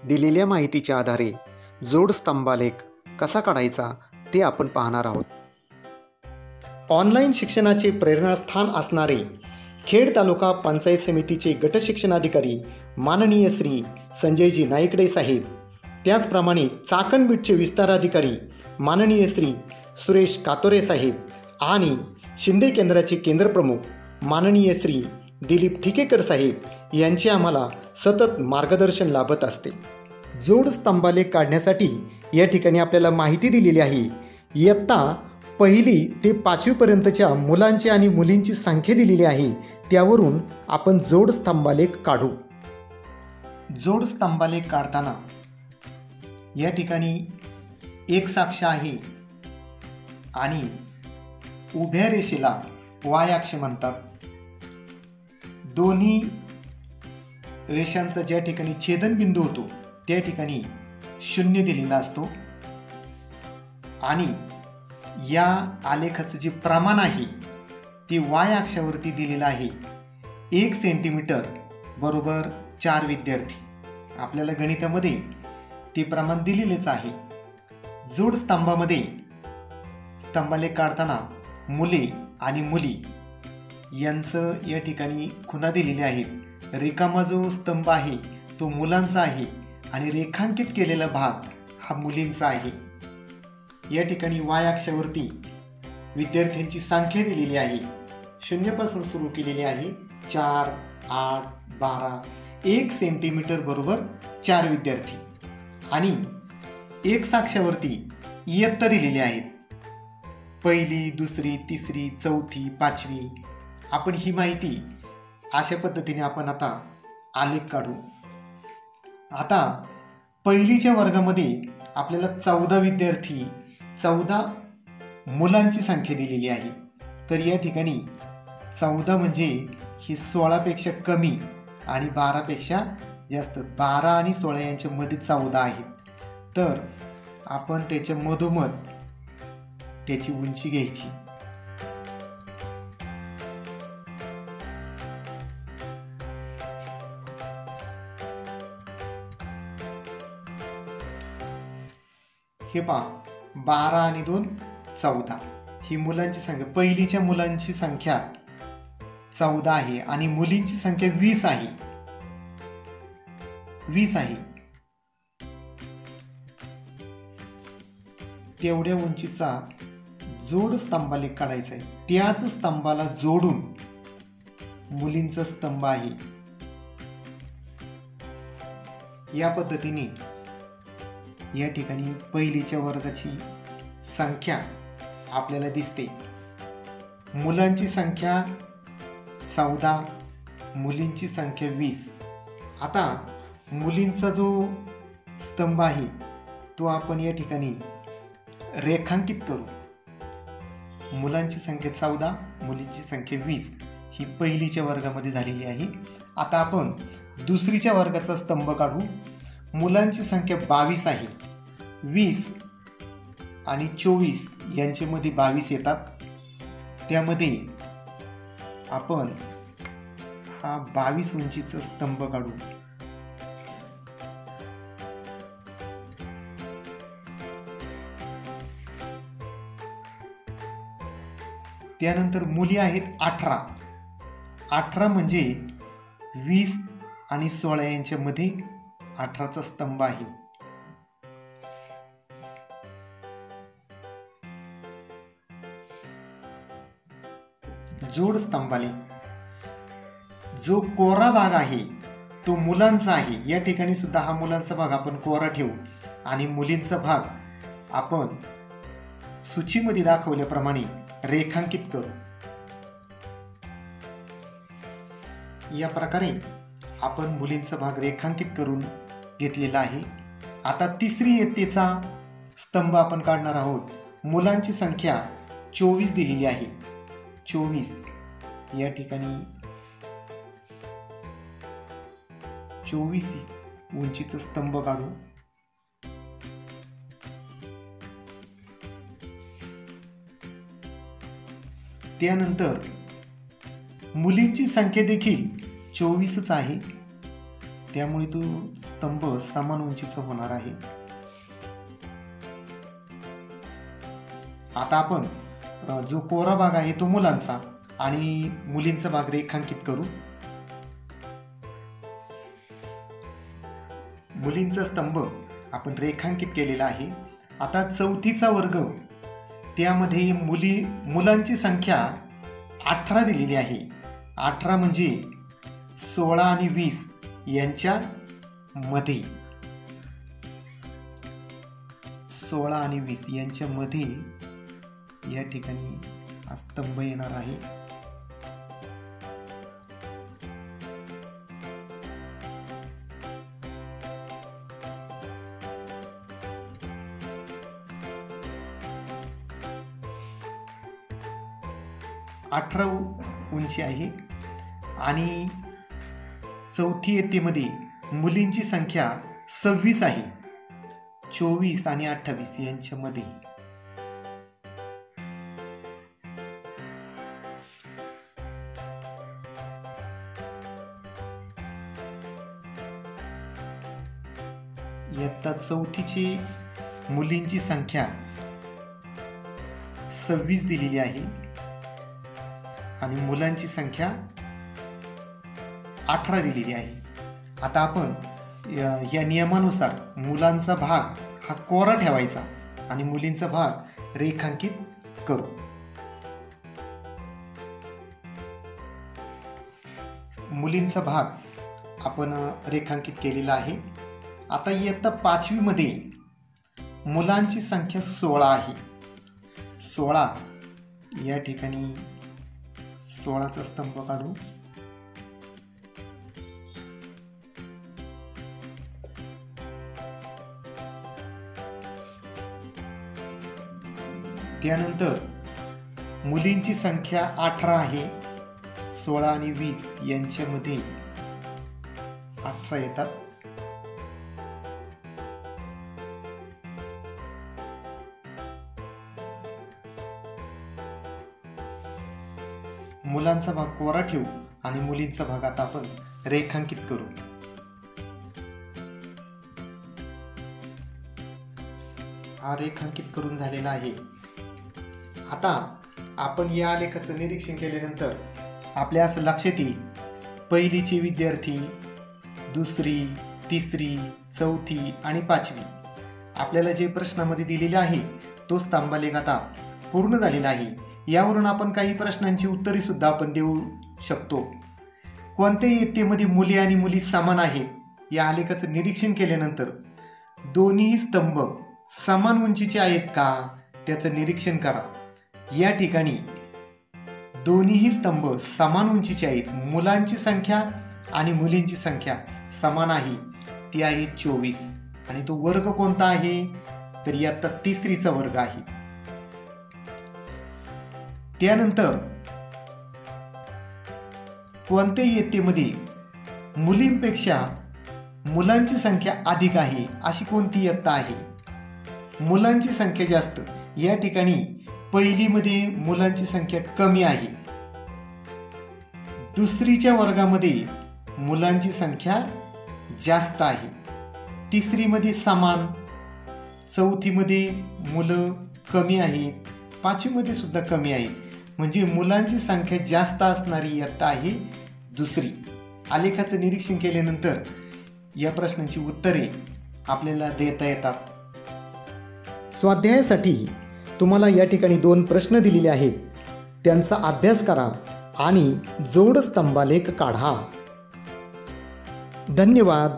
दिलेल्या माहितीच्या आधारे जोड स्तंभालेख कसा काढायचा ते आपण पाहणार आहोत. ऑनलाईन शिक्षणाचे प्रेरणास्थान असणारे खेड तालुका पंचायत समितीचे गट शिक्षणाधिकारी माननीय श्री संजयजी नाईकडे साहेब, त्याचप्रमाणे चाकणबीटचे विस्ताराधिकारी माननीय श्री सुरेश कातोरे साहेब आणि शिंदे केंद्राचे केंद्रप्रमुख माननीय श्री दिलीप ठिकेकर साहेब यांचे आम्हाला सतत मार्गदर्शन लाभत असते. जोड स्तंभालेख काढण्यासाठी या ठिकाणी आपल्याला माहिती दिलेली आहे. इयत्ता 1ली ते 5वीपर्यंतच्या मुलांची आणि मुलींची संख्या दिलेली आहे. त्यावरून आपण जोड स्तंभालेख काढू. जोड स्तंभालेख काढताना या ठिकाणी एक साक्ष आहे आणि उभ्या रेषेला वाय अक्ष म्हणतात. दोन्ही रेषांचा ज्या ठिकाणी छेदनबिंदू होतो त्या ठिकाणी 0 दिलेला असतो आणि या आलेखाचं जे प्रमाण आहे ते वाय अक्षावरती दिलेलं आहे. 1 सेंटीमीटर बरोबर 4 विद्यार्थी. आपल्याला गणितामध्ये ते प्रमाण दिलेलेच आहे. जोड स्तंभामध्ये स्तंभालेख काढताना मुले आणि मुली यांचं या ठिकाणी खुणा दिलेले आहेत. रिकामा जो स्तंभ आहे तो मुलांचा आहे आणि रेखांकित केलेला भाग हा मुलींचा आहे. या ठिकाणी वाय अक्षावरती विद्यार्थ्यांची संख्या दिलेली आहे. 0 पासून सुरू केलेली आहे. 4, 8, 12. 1 सेंटीमीटर बरोबर 4 विद्यार्थी आणि एक साक्षावरती इयत्ता दिलेली आहेत. 1ली, 2री, 3री, 4थी, 5वी. आपण ही माहिती अशा पद्धतीने आपण आता आलेख काढू. आता 1लीच्या वर्गामध्ये आपल्याला 14 विद्यार्थी, 14 मुलांची संख्या दिलेली आहे. तर या ठिकाणी 14 म्हणजे ही 16पेक्षा कमी आणि 12पेक्षा जास्त. 12 आणि 16 यांच्या मध्ये 14 आहेत. तर आपण त्याच्या मधोमध त्याची उंची घ्यायची. हे पहा, 12 आणि 2 14 ही मुलांची संख्या. 1लीच्या मुलांची संख्या 14 आहे आणि मुलींची संख्या 20 आहे. 20 आहे. तेवढ्या उंचीचा जोड स्तंभालेख काढायचा आहे. त्याच स्तंभाला जोडून मुलींचा स्तंभ आहे. या पद्धतीने या ठिकाणी 1लीच्या वर्गाची संख्या आपल्याला दिसते. मुलांची संख्या 14, मुलींची संख्या 20. आता मुलींचा जो स्तंभ आहे तो आपण या ठिकाणी रेखांकित करू. मुलांची संख्या 14, मुलींची संख्या 20 ही 1लीच्या वर्गामध्ये झालेली आहे. आता आपण 2रीच्या वर्गाचा स्तंभ काढू. मुलांची संख्या 22 आहे. 20 आणि 24 यांच्यामध्ये 22 येतात. त्यामध्ये आपण हा 22 उंचीचा स्तंभ काढू. त्यानंतर मुली आहेत 18. 18 म्हणजे 20 आणि 16 यांच्यामध्ये 18चा स्तंभ आहे. जोड स्तंभालेख. जो कोरा भाग आहे तो मुलांचा आहे. या ठिकाणी सुद्धा हा मुलांचा भाग आपण कोरा ठेवू आणि मुलींचा भाग आपण सूचीमध्ये दाखवल्याप्रमाणे रेखांकित करू. या प्रकारे आपण मुलींचा भाग रेखांकित करून घेतलेला आहे. आता 3री इयत्तेचा स्तंभ आपण काढणार आहोत. मुलांची संख्या 24 दिलेली आहे. 24 या ठिकाणी 24 उंचीचा स्तंभ काढू. त्यानंतर मुलींची संख्या देखील 24च आहे. त्यामुळे तो स्तंभ समान उंचीचा होणार आहे. आता आपण जो कोरा भाग आहे तो मुलांचा आणि मुलींचा भाग रेखांकित करू. मुलींचा स्तंभ आपण रेखांकित केलेला आहे. आता चौथीचा वर्ग त्यामध्ये मुलांची संख्या 18 दिलेली आहे. 18 म्हणजे 16 आणि 20 यांच्या मध्ये, 16 आणि 20 यांच्या मध्ये या ठिकाणी हा स्तंभ येणार आहे. अठरा उंची आहे आणि चौथी इयत्तेमध्ये मुलींची संख्या 26 आहे. 24 आणि 28 यांच्यामध्ये. इयत्ता चौथीची मुलींची संख्या 26 दिलेली आहे आणि मुलांची संख्या 18 दिलेली आहे. आता आपण या नियमानुसार मुलांचा भाग हा कोरा ठेवायचा आणि मुलींचा भाग रेखांकित करू. मुलींचा भाग आपण रेखांकित केलेला आहे. आता इयत्ता 5वी मध्ये मुलांची संख्या 16 आहे. 16 या ठिकाणी 16चा स्तंभ काढू. त्यानंतर मुलींची संख्या 18 आहे. 16 आणि 20 यांच्यामध्ये 18 येतात. मुलांचा भाग कोरा ठेवू आणि मुलींचा भाग आता आपण रेखांकित करू. हा रेखांकित करून झालेला आहे. आता आपण या आलेखाचं निरीक्षण केल्यानंतर आपल्या असं लक्षात येईल, पहिलीचे विद्यार्थी, दुसरी, तिसरी, चौथी आणि 5वी आपल्याला जे प्रश्नामध्ये दिलेले आहे तो स्तंभालेख आता पूर्ण झालेला आहे. यावरून आपण काही प्रश्नांची उत्तरे सुद्धा आपण देऊ शकतो. कोणत्याही इयत्तेमध्ये मुले आणि मुली समान आहेत या आलेखाचं निरीक्षण केल्यानंतर दोन्ही स्तंभ समान उंचीचे आहेत का त्याचं निरीक्षण करा. या ठिकाणी दोन्हीही स्तंभ समान उंचीचे आहेत. मुलांची संख्या आणि मुलींची संख्या समान आहे, ती आहे 24 आणि तो वर्ग कोणता आहे तर इयत्ता 3रीचा वर्ग आहे. त्यानंतर कोणत्याही इयत्तेमध्ये मुलींपेक्षा मुलांची संख्या अधिक आहे अशी कोणती इयत्ता आहे. मुलांची संख्या जास्त, या ठिकाणी पहिलीमध्ये मुलांची संख्या कमी आहे. दुसरीच्या वर्गामध्ये मुलांची संख्या जास्त आहे. तिसरीमध्ये समान, चौथीमध्ये मुलं कमी आहेत, 5वीमध्ये सुद्धा कमी आहे. म्हणजे मुलांची संख्या जास्त असणारी इयत्ता आहे दुसरी. आलेखाचं निरीक्षण केल्यानंतर या प्रश्नांची उत्तरे आपल्याला देता येतात. स्वाध्यायासाठी तुम्हाला या ठिकाणी 2 प्रश्न दिलेले आहेत, त्यांचा अभ्यास करा आणि जोड स्तंभालेख काढा. धन्यवाद.